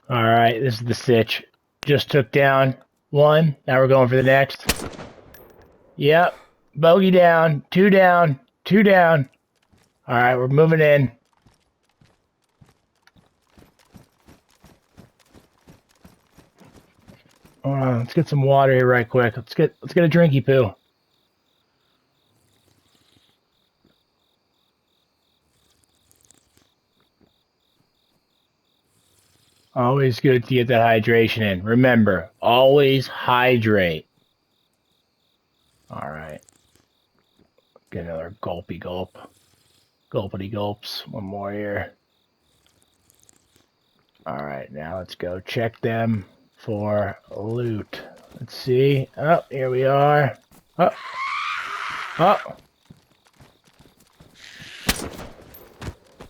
Alright, this is the sitch. Just took down one. Now we're going for the next. Yep. Bogey down. Two down. Two down. Alright, we're moving in. Hold on, let's get some water here right quick. Let's get a drinky poo. Always good to get that hydration in. Remember, always hydrate. Alright. Get another gulpy gulp. Gulpity gulps. One more here. Alright, now let's go check them for loot. Let's see. Oh, here we are. Oh. Oh.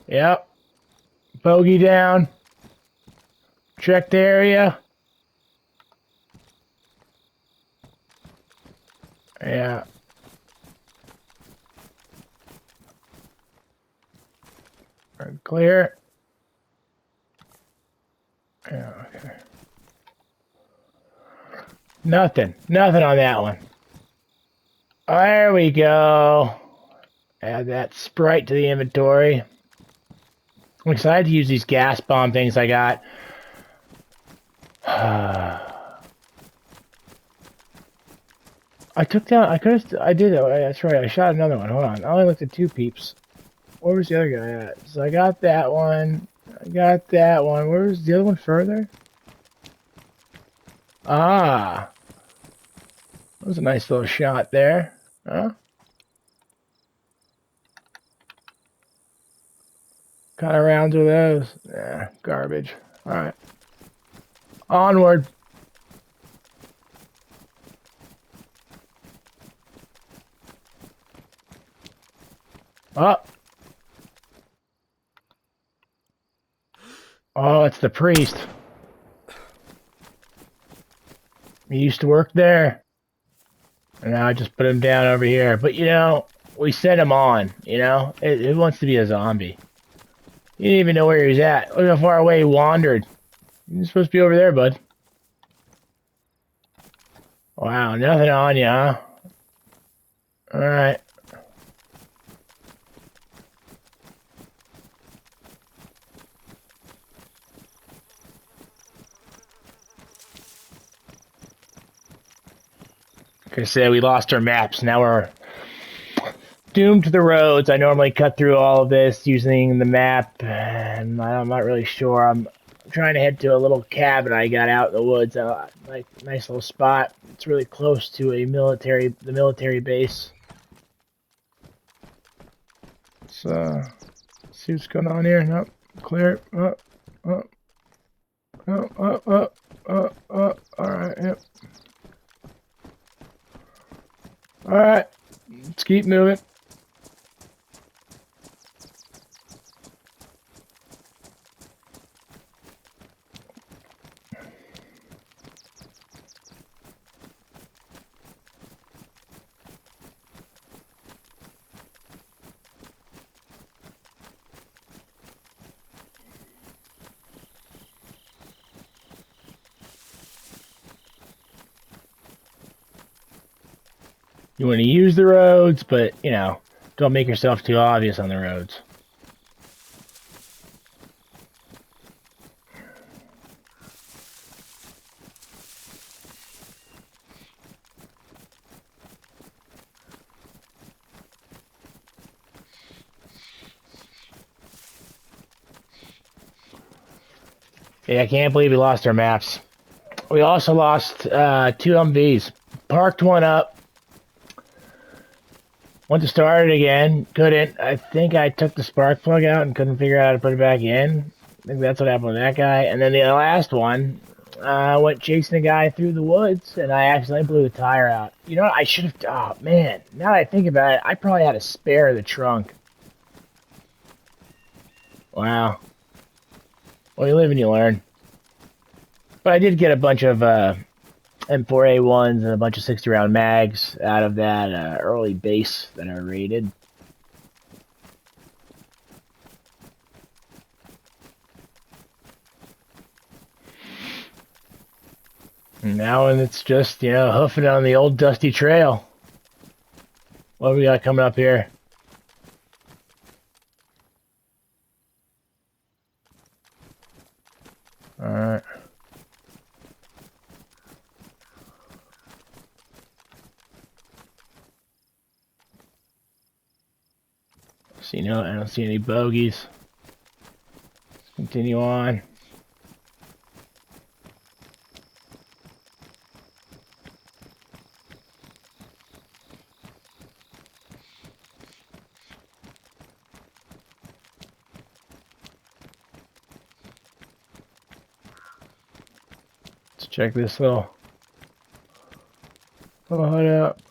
Yep. Bogey down. Check the area. Yeah. We're clear. Yeah, okay. Nothing on that one. There we go. Add that Sprite to the inventory. I'm excited to use these gas bomb things I got. I took down, I did it. That's right, I shot another one. Hold on, I only looked at two peeps. Where was the other guy at? So I got that one. I got that one. Where was the other one further? Ah. That was a nice little shot there. Huh? Kind of rounds with those. Yeah, garbage. Alright. Onward. Up. Oh, it's the priest. He used to work there. And now I just put him down over here. But, you know, we set him on, you know? It wants to be a zombie. He didn't even know where he was at. Look how far away he wandered. He's supposed to be over there, bud. Wow, nothing on you, huh? Alright. Like I said, we lost our maps. Now we're doomed to the roads. I normally cut through all of this using the map, and I'm not really sure. I'm trying to head to a little cabin I got out in the woods. Like nice little spot. It's really close to the military base. So, see what's going on here. Nope, clear. Up, up, up, up, up, up. All right, yep. All right, let's keep moving. You want to use the roads, but, you know, don't make yourself too obvious on the roads. Yeah, I can't believe we lost our maps. We also lost two MVs. Parked one up. Went to start it again. Couldn't. I think I took the spark plug out and couldn't figure out how to put it back in. I think that's what happened with that guy. And then the last one, I went chasing a guy through the woods and I accidentally blew the tire out. You know what? I should have. Oh, man. Now that I think about it, I probably had a spare the trunk. Wow. Well, you live and you learn. But I did get a bunch of M4A1s and a bunch of 60 round mags out of that early base that I raided. And now it's just, you know, hoofing on the old dusty trail. What do we got coming up here? Alright. See, no, I don't see any bogeys. Let's continue on. Let's check this little hideout.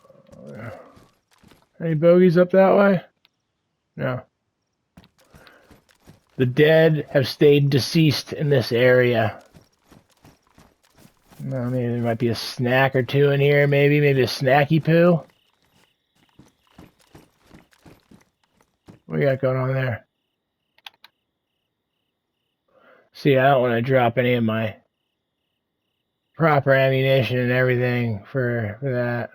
Any bogeys up that way? No. The dead have stayed deceased in this area. Well, maybe there might be a snack or two in here, maybe a snacky poo. What do you got going on there? See, I don't want to drop any of my proper ammunition and everything for that.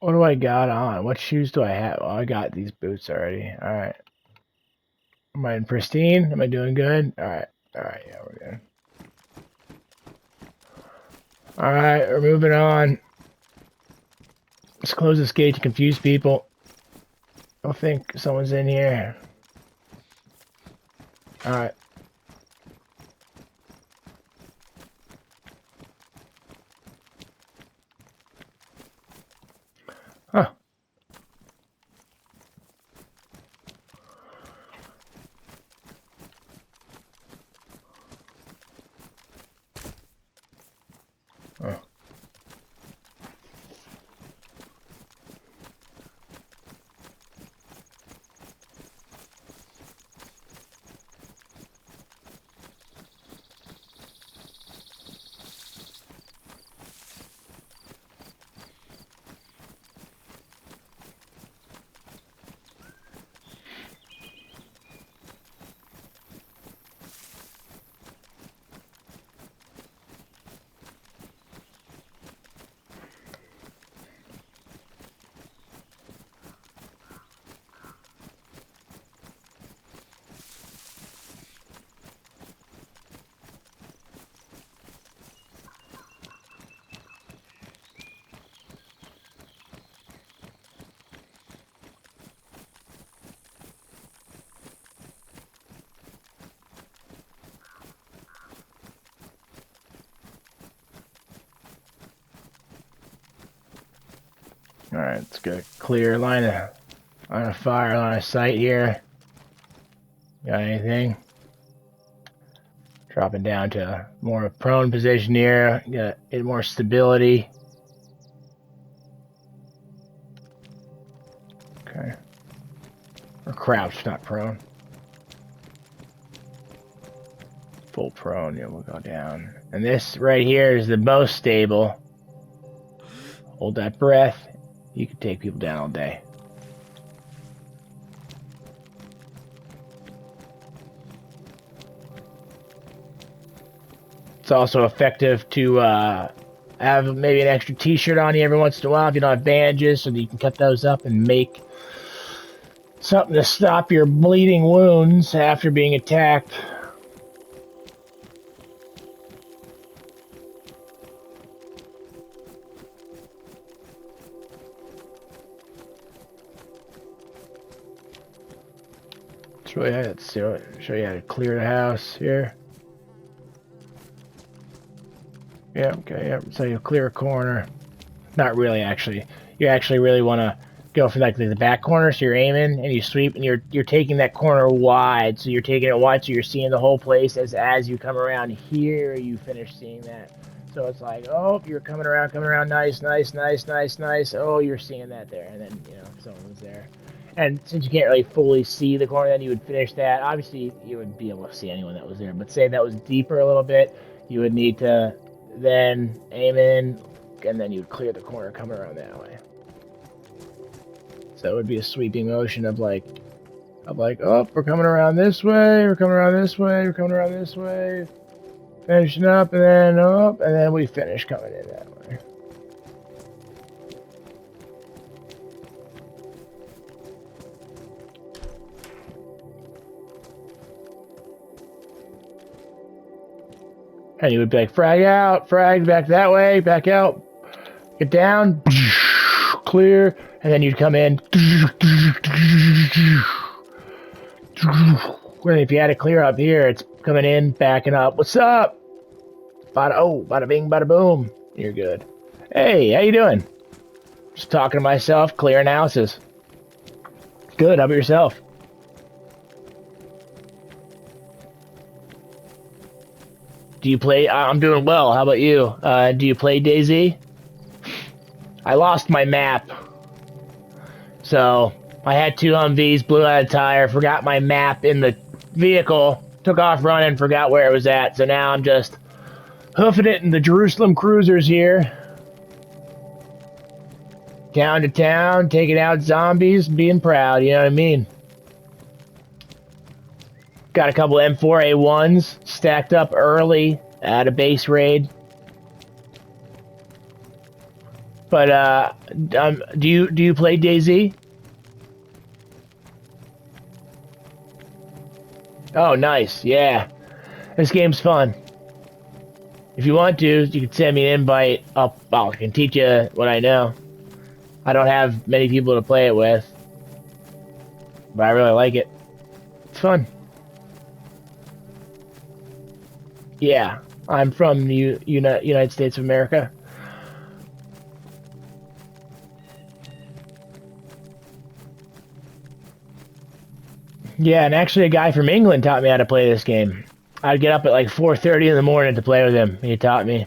What do I got on? What shoes do I have? Oh, I got these boots already. Alright. Am I in pristine? Am I doing good? Alright. Alright, yeah, we're good. Alright, we're moving on. Let's close this gate to confuse people. I think someone's in here. Alright. Huh. Oh. Alright, let's get a clear line of fire, line of sight here. Got anything? Dropping down to more prone position here. Get more stability. Okay. Or crouched, not prone. Full prone, yeah, we'll go down. And this right here is the most stable. Hold that breath. You can take people down all day. It's also effective to have maybe an extra t-shirt on you every once in a while if you don't have bandages, so that you can cut those up and make something to stop your bleeding wounds after being attacked. Let's show you how to clear the house here. Yeah, okay, yeah. So you clear a corner. Not really, actually. You actually really want to go for like the back corner, so you're aiming and you sweep, and you're taking that corner wide. So you're taking it wide, so you're seeing the whole place as you come around here. You finish seeing that. So it's like, oh, you're coming around, nice. Oh, you're seeing that there, and then someone's there. And since you can't really fully see the corner, then you would finish that. Obviously, you would be able to see anyone that was there. But say that was deeper a little bit, you would need to then aim in, and then you'd clear the corner coming around that way. So it would be a sweeping motion of like, oh, we're coming around this way, we're coming around this way, we're coming around this way, finishing up, and then up, and then we finish coming in that way. And you would be like, frag out, frag back that way, back out, get down, clear, and then you'd come in. And if you had to clear up here, it's coming in, backing up. What's up? Bada bing, bada boom. You're good. Hey, how you doing? Just talking to myself, clearing houses. Good, how about yourself? Do you play? I'm doing well. How about you? Do you play DayZ? I lost my map. So, I had 2 Humvees, blew out a tire, forgot my map in the vehicle, took off running, forgot where it was at. So now I'm just hoofing it in the Jerusalem cruisers here. Town to town, taking out zombies, being proud, you know what I mean? Got a couple M4A1s stacked up early at a base raid. But do you play DayZ? Oh, nice. Yeah, this game's fun. If you want to, you can send me an invite. I can teach you what I know. I don't have many people to play it with, but I really like it. It's fun. Yeah, I'm from the United States of America. Yeah, and actually a guy from England taught me how to play this game. I'd get up at like 4:30 in the morning to play with him. He taught me.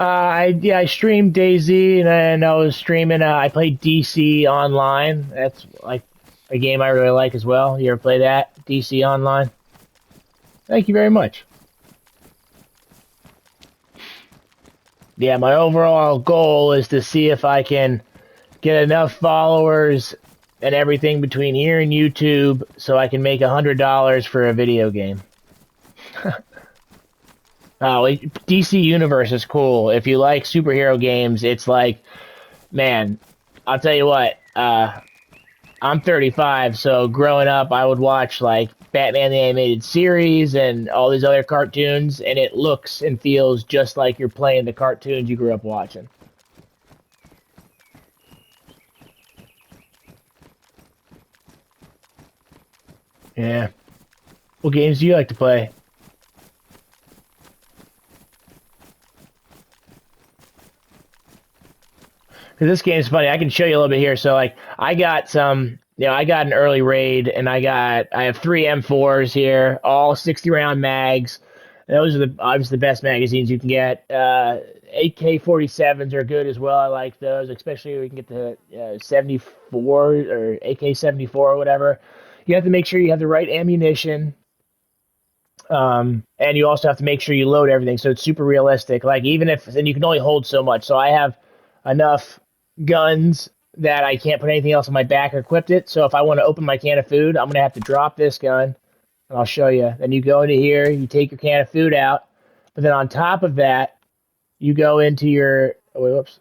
I streamed DayZ and I was streaming. I played DC Online. That's like a game I really like as well. You ever play that? DC Online. Thank you very much. Yeah, my overall goal is to see if I can get enough followers and everything between here and YouTube so I can make $100 for a video game. Oh, DC Universe is cool. If you like superhero games, it's like, man, I'll tell you what. I'm 35, so growing up, I would watch like Batman the Animated Series and all these other cartoons, and it looks and feels just like you're playing the cartoons you grew up watching. Yeah. What games do you like to play? 'Cause this game's funny. I can show you a little bit here. So like I got some, I got an early raid and I have 3 M4s here, all 60 round mags. Those are obviously the best magazines you can get. AK-47s are good as well. I like those, especially when you can get the 74 or AK-74 or whatever. You have to make sure you have the right ammunition. And you also have to make sure you load everything so it's super realistic. Like even if, and you can only hold so much. So I have enough guns that I can't put anything else on my back or equipped it. So if I want to open my can of food, I'm gonna have to drop this gun, and I'll show you. Then you go into here, you take your can of food out, but then on top of that, you go into your. Oh wait, whoops.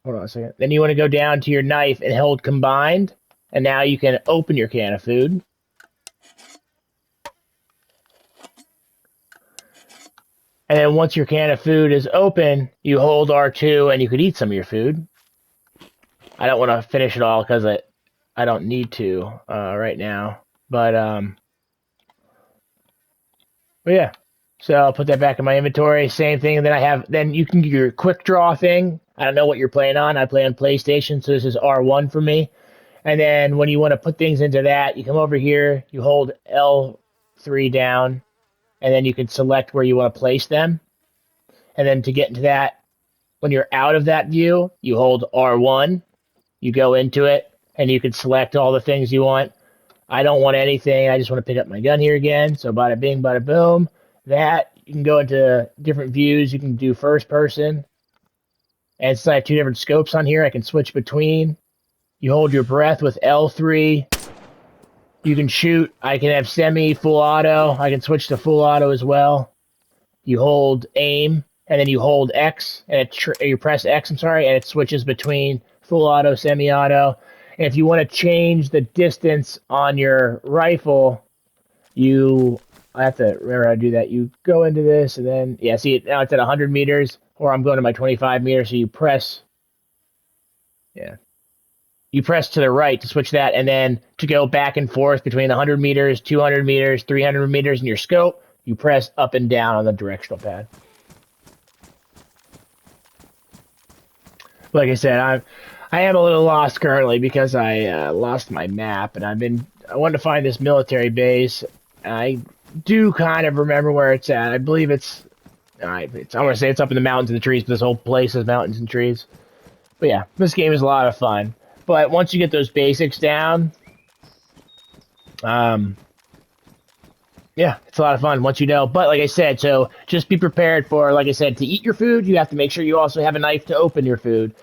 Hold on a second. Then you want to go down to your knife and hold combined, and now you can open your can of food. And then once your can of food is open, you hold R2 and you could eat some of your food. I don't want to finish it all because I don't need to right now. But yeah. So I'll put that back in my inventory. Same thing. And then you can do your quick draw thing. I don't know what you're playing on. I play on PlayStation, so this is R1 for me. And then when you want to put things into that, you come over here, you hold L3 down, and then you can select where you want to place them. And then to get into that, when you're out of that view, you hold R1, you go into it, and you can select all the things you want. I don't want anything. I just want to pick up my gun here again. So bada bing, bada boom. That you can go into different views. You can do first person. And since I have two different scopes on here, I can switch between. You hold your breath with L3. You can shoot. I can have semi, full auto. I can switch to full auto as well. You hold aim, and then you hold X, and you press X, I'm sorry, and it switches between full auto, semi auto. And if you want to change the distance on your rifle, I have to remember how to do that. You go into this, and then, yeah, see, now it's at 100 meters, or I'm going to my 25 meters, so you press, yeah, you press to the right to switch that, and then to go back and forth between 100 meters, 200 meters, 300 meters in your scope, you press up and down on the directional pad. Like I said, I am a little lost currently because I lost my map, and I wanted to find this military base. I do kind of remember where it's at. I believe I want to say it's up in the mountains and the trees, but this whole place is mountains and trees. But yeah, this game is a lot of fun. But once you get those basics down, um, yeah, it's a lot of fun once you know. But like I said, so just be prepared for, like I said, to eat your food, you have to make sure you also have a knife to open your food.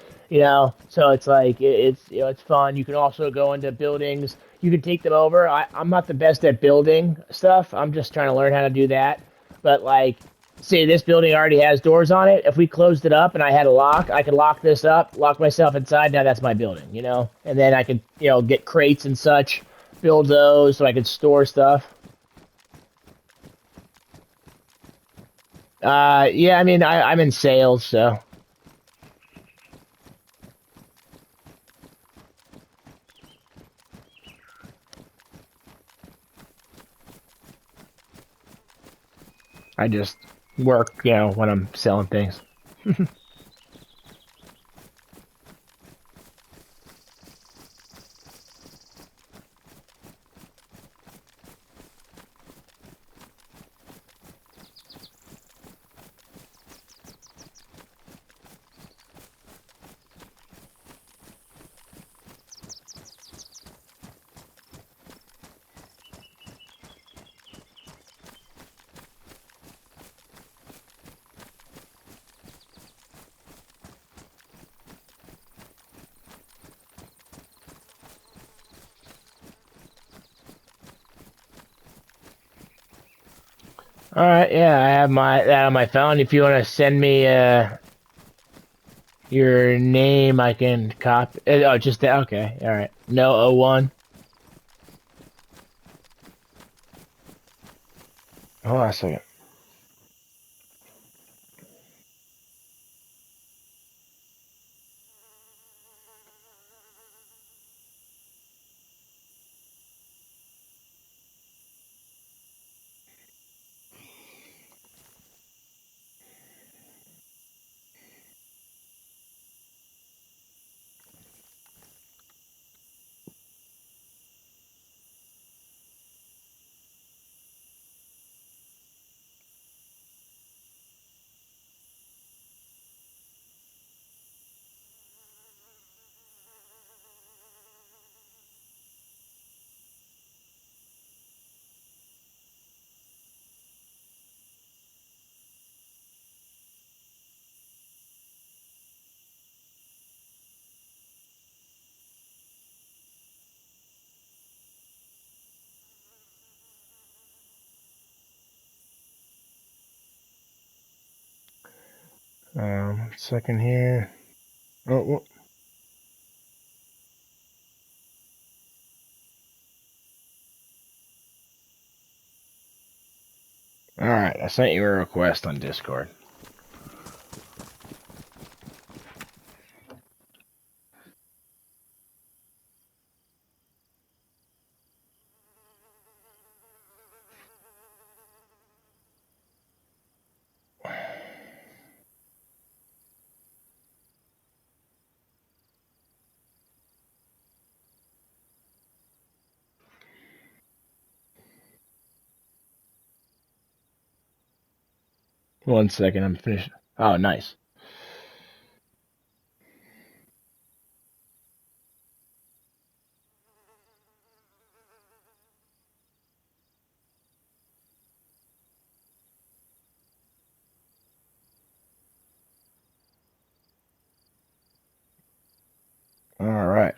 So it's like it's fun. You can also go into buildings. You can take them over. I'm not the best at building stuff. I'm just trying to learn how to do that. But like, say this building already has doors on it. If we closed it up and I had a lock, I could lock this up, lock myself inside. Now that's my building. And then I could get crates and such, build those so I could store stuff. Yeah, I mean, I'm in sales, so I just work, when I'm selling things. All right, yeah, I have that on my phone. If you want to send me your name, I can copy. Oh, just that. Okay, all right. No 01. Hold on a second. One second here. Oh, all right. I sent you a request on Discord. 1 second, I'm finished. Oh, nice. All right.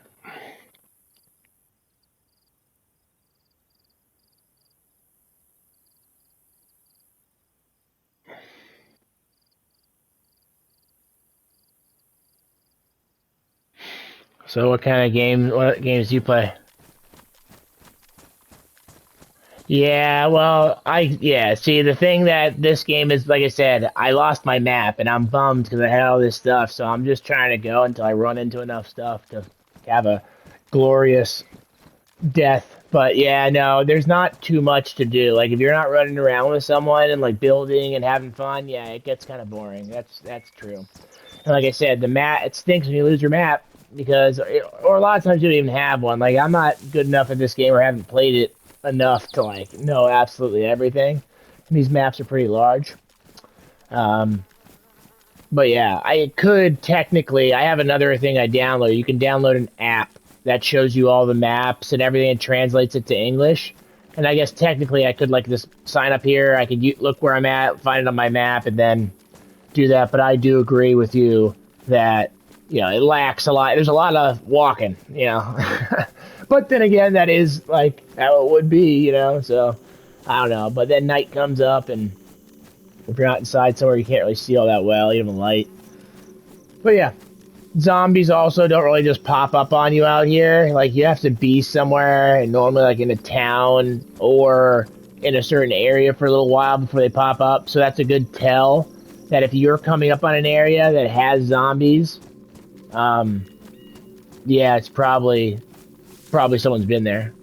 So what games do you play? Yeah, well, see, the thing that this game is, like I said, I lost my map and I'm bummed because I had all this stuff, so I'm just trying to go until I run into enough stuff to have a glorious death. But yeah, no, there's not too much to do. Like if you're not running around with someone and like building and having fun, yeah, it gets kind of boring. That's true. And like I said, the map it stinks when you lose your map because, or a lot of times you don't even have one. Like I'm not good enough at this game or haven't played it enough to like know absolutely everything. And these maps are pretty large. Um, but yeah, I could technically. I have another thing I download. You can download an app that shows you all the maps and everything and translates it to English. And I guess technically I could like just sign up here. I could look where I'm at, find it on my map, and then do that, but I do agree with you that it lacks a lot. There's a lot of walking, but then again, that is like how it would be. So I don't know. But then night comes up, and if you're not inside somewhere, you can't really see all that well, even with light. But yeah, zombies also don't really just pop up on you out here. Like you have to be somewhere, and normally like in a town or in a certain area for a little while before they pop up. So that's a good tell that if you're coming up on an area that has zombies, um, yeah, it's probably someone's been there.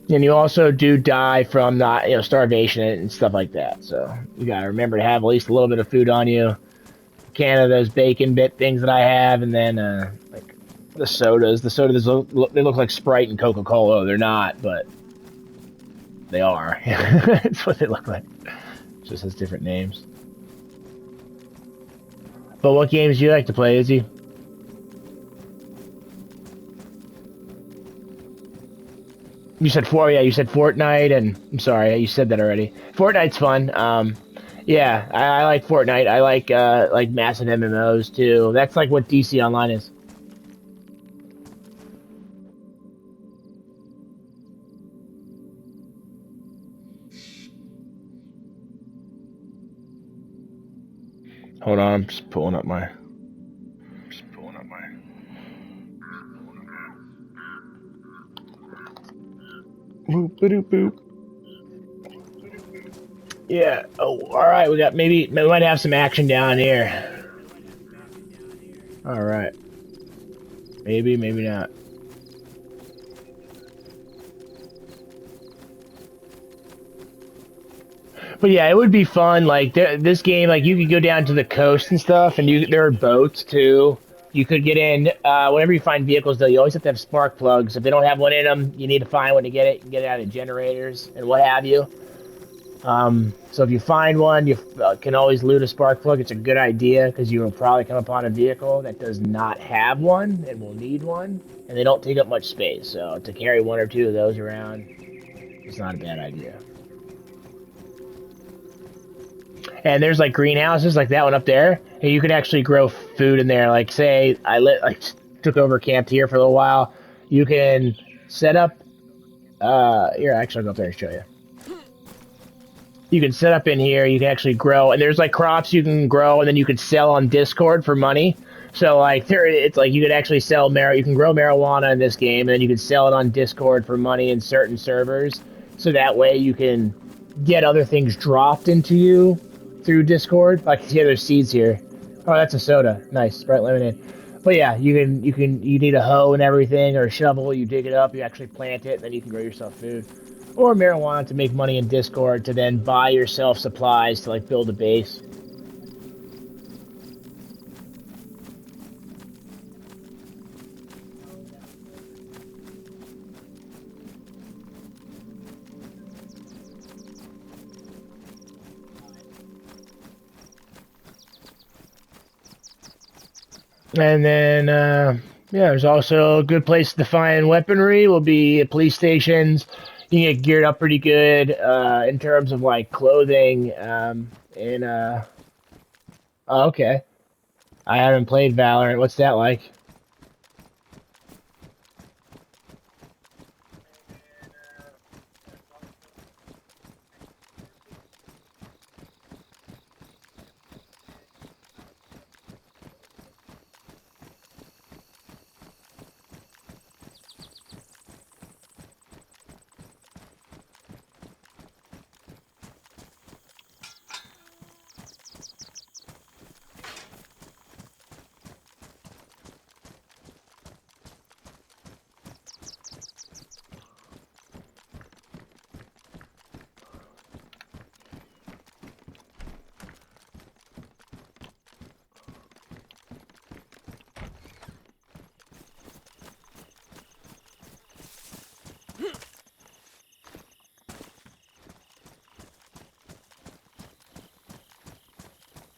And you also do die from not starvation and stuff like that. So you gotta remember to have at least a little bit of food on you. A can of those bacon bit things that I have, and then like the sodas. The sodas they look like Sprite and Coca Cola. They're not, but they are. That's what they look like. It just has different names. But what games do you like to play, Izzy? You said four, yeah. You said Fortnite, and I'm sorry, you said that already. Fortnite's fun. Yeah, I like Fortnite. I like massive MMOs too. That's like what DC Online is. Hold on, I'm just pulling up my. Just pulling up my. Boop, boop, boop. Yeah. Oh, all right. We might have some action down here. All right. Maybe, maybe not. But yeah, it would be fun. Like this game, like you could go down to the coast and stuff, and there are boats too. You could get in whenever you find vehicles. Though you always have to have spark plugs. If they don't have one in them, you need to find one to get it. You can get it out of generators and what have you. So if you find one, you can always loot a spark plug. It's a good idea because you will probably come upon a vehicle that does not have one and will need one, and they don't take up much space. So to carry one or two of those around, it's not a bad idea. And there's like greenhouses like that one up there, and you could actually grow food in there. Like say I took over camped here for a little while. You can set up. Here, actually, I'll go up there and show you. You can set up in here. You can actually grow, and there's like crops you can grow, and then you can sell on Discord for money. So like it's like you could actually sell You can grow marijuana in this game, and then you can sell it on Discord for money in certain servers. So that way you can get other things dropped into you through Discord. Like see, there's seeds here. Oh, that's a soda. Nice, Sprite lemonade. But yeah, you need a hoe and everything or a shovel. You dig it up. You actually plant it, and then you can grow yourself food or marijuana to make money in Discord to then buy yourself supplies to like build a base. And then, yeah, there's also a good place to find weaponry. Will be at police stations. You can get geared up pretty good in terms of like clothing. And oh, okay, I haven't played Valorant. What's that like?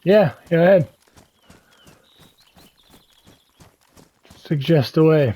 Yeah, go ahead. Suggest a way.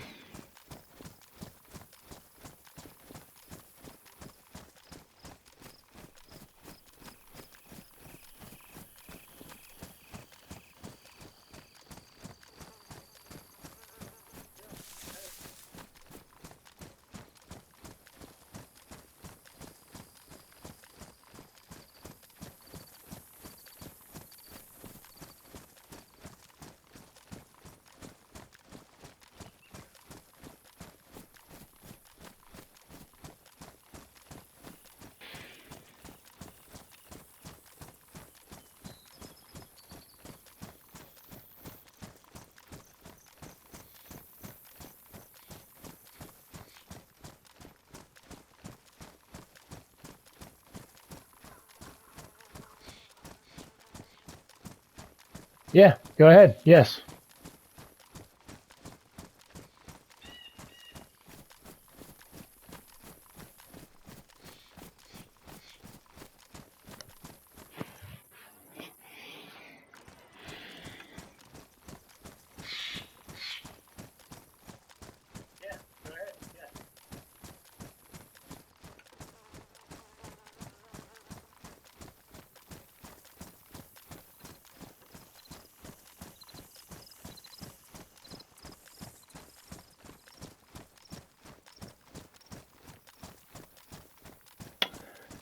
Yeah, go ahead. Yes.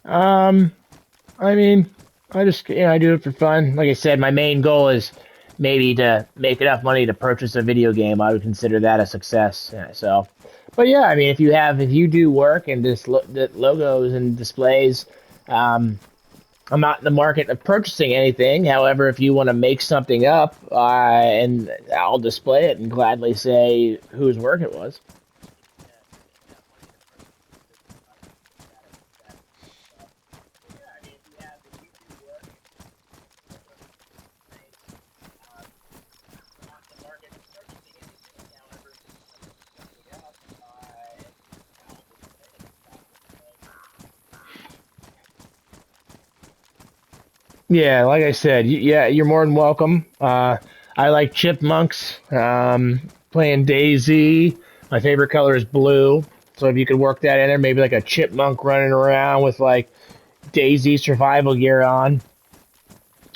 Um, I mean, I just I do it for fun. Like I said, my main goal is maybe to make enough money to purchase a video game. I would consider that a success. Yeah, so, but yeah, I mean, if you do work and the logos and displays, um, I'm not in the market of purchasing anything. However, if you want to make something up, and I'll display it and gladly say whose work it was. Yeah, like I said, yeah, you're more than welcome. I like chipmunks. Playing DayZ. My favorite color is blue. So if you could work that in there, maybe like a chipmunk running around with like DayZ survival gear on,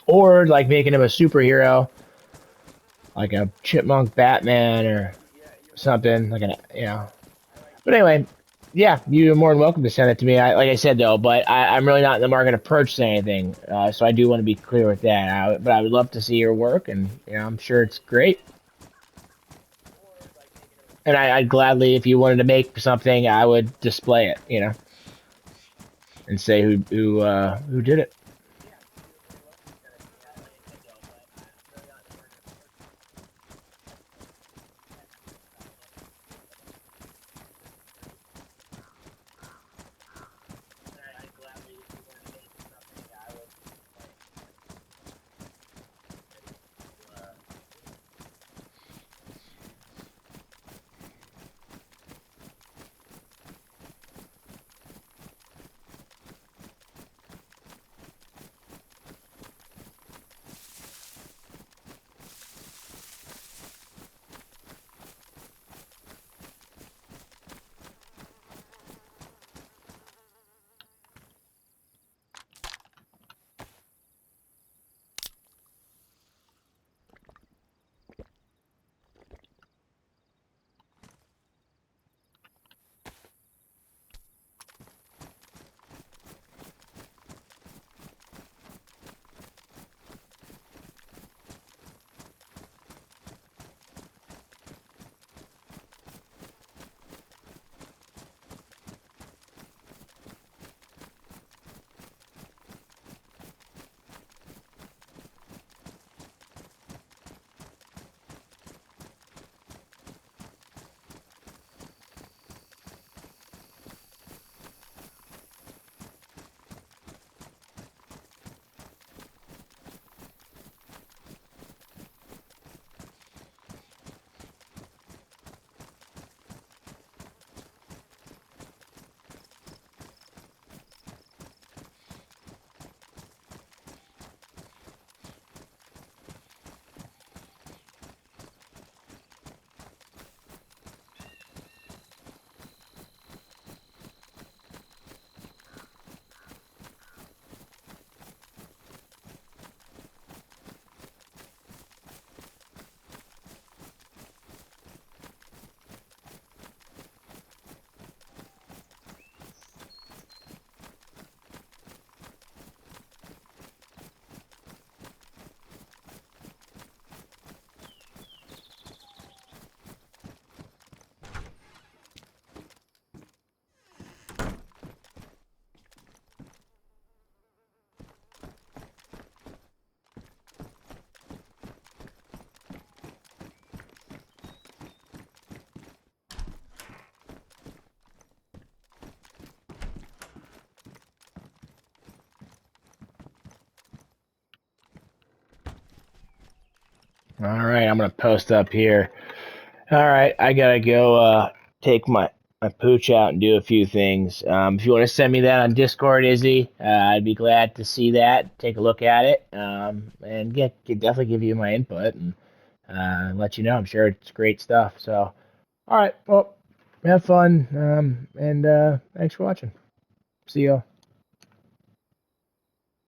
or like making him a superhero, like a chipmunk Batman or something like an But anyway, yeah, you're more than welcome to send it to me. Like I said though, but I'm really not in the market of purchasing anything, so I do want to be clear with that. But I would love to see your work, and I'm sure it's great. And I'd gladly, if you wanted to make something, I would display it, and say who did it. All right, I'm gonna post up here. All right, I gotta go take my pooch out and do a few things. If you want to send me that on Discord, Izzy, I'd be glad to see that, take a look at it, and definitely give you my input and let you know. I'm sure it's great stuff. So, all right, well, have fun, and thanks for watching. See you.